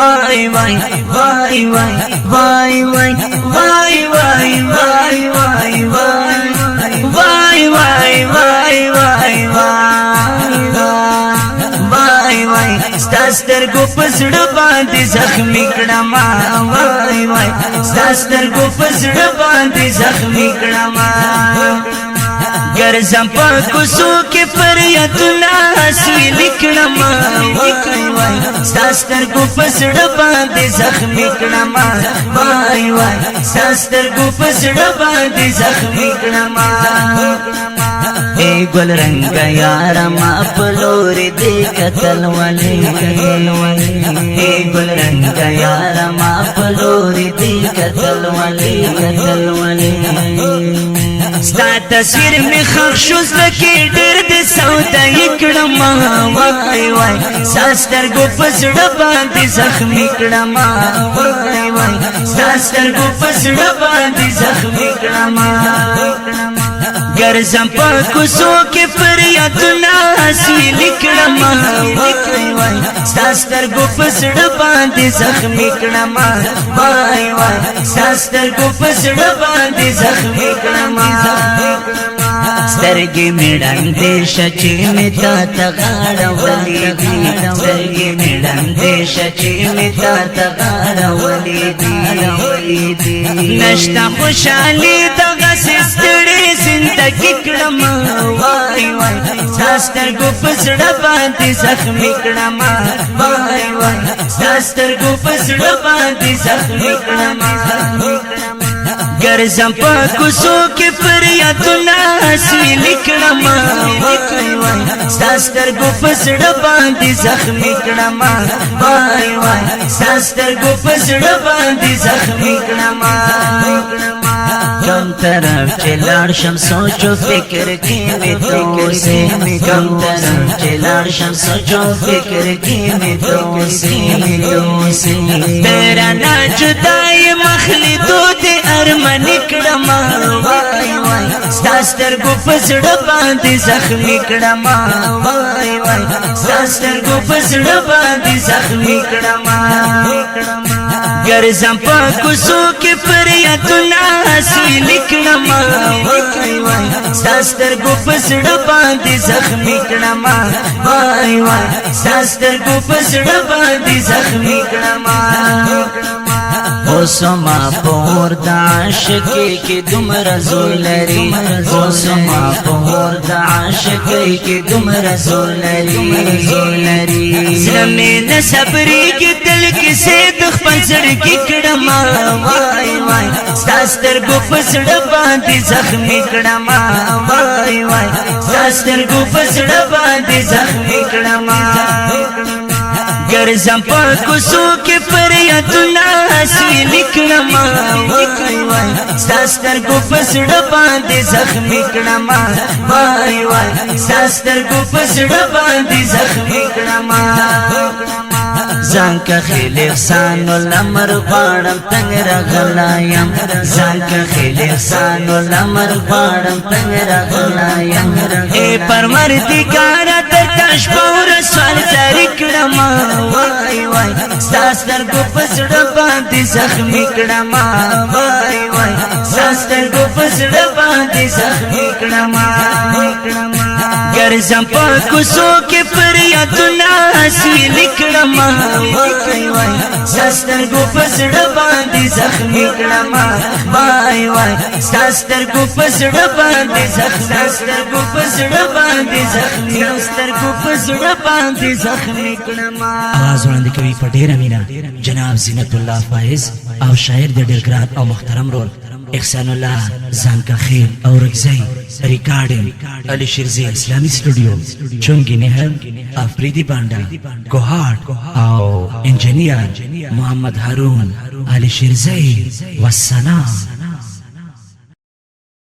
وای وای وای وای وای وای وای وای وای وای وای وای وای وای وای ستاستر گو پسړ باندې زخمی کړم وای وای ستاستر گو پسړ باندې زخمی کړم ګرځم په کوڅو کې فریادونه حاصل کړم وای وای ستاستر گو پسړ باندې زخمی کړم وای وای ستاستر گو پسړ باندې زخمی کړم اے گل رنگ یارا ما پلور دے قتل والے اے گل رنگ یارا ما پلور دے قتل والے ستا تصویر میں خخشوز لکی درد سودا یکڑم وای وای ساستر گو پسڑ باندی زخمی کڑم وای وای ساستر گو پسڑ باندی زخمی کڑم ګرځم په کوڅو کې فریادونه حاصل کړم وای وای ستاستر گو پسړ باندې زخمی کړم وای وای ستاستر گو پسړ باندې زخمی کړم سترګې میړاندې شچې می تا تغاړولې دي سترګې میړاندې شچې می تا تغاړولې دي نشتا خوشالي دغه ستړې زندگی کړم وای وای ستاستر گو پسړ باندې زخمی کړم وای وای ستاستر گو پسړ باندې زخمی کړم ګرځم په کوڅو کې فریادونه حاصل کړم وای وای ستاستر گو پسړ باندې زخمی کړم وای وای ستاستر گو پسړ باندې زخمی کړم کم طرف چلاړ شم سوچو فکر کې می توسه کم طرف چلاړ شم سوچو فکر کې می توسه تیرا نا جدای مخلی دو دې ارمان کړم وای وای ستاستر گو پسړ باندې زخمی کړم وای وای ستاستر گو پسړ باندې زخمی کړم ګرځم په کوڅو کې فریادونه حاصل کړم وای وای ستاستر گو پسړ باندې زخمی کړم وای وای ستاستر گو پسړ باندې زخمی کړم اوسما پور د عاشقۍ کې دومره زور لري اوسما پور د عاشقۍ کې دومره زور لري زمې نه صبرېږي دل کې سید خپل زړګي کړم وای وای ستاستر گو پسړ باندې زخمی کړم وای وای ستاستر گو پسړ باندې زخمی کړم ګرځم په کوڅو کې فریادونه حاصل کړم وای وای ستاستر گو پسړ باندې زخمی کړم وای وای ستاستر گو پسړ باندې زخمی کړم ځان که خیل احسان الامر غواړم تنګ راغلایم ځان که خیل احسان الامر غواړم تنګ راغلایم اے پروردګار تر کاش پور سوال جاری کړم وای وای ستاستر گو پسړ باندې زخمی کړم وای وای ستاستر گو پسړ باندې زخمی کړم ګرځم په کوڅو کې فریادونه حاصل کړم وای وای ستاستر گو پسړ باندې زخمی کړم وای وای ستاستر گو پسړ باندې ستاستر گو پسړ باندې زخمی ستاستر گو پسړ باندې زخمی کړم आवाज وړاندې کوي په ډیره مینا جناب زینت الله فایز او شاعر د ډیر ګران او محترم رول احسان الله زانکا خیل او رگزی ریکارڈنگ علی شیرزی اسلامی اسٹوڈیو چونگی نہر افریدی بانڈا گوہاٹ او انجینئر محمد ہارون علی شیرزی والسلام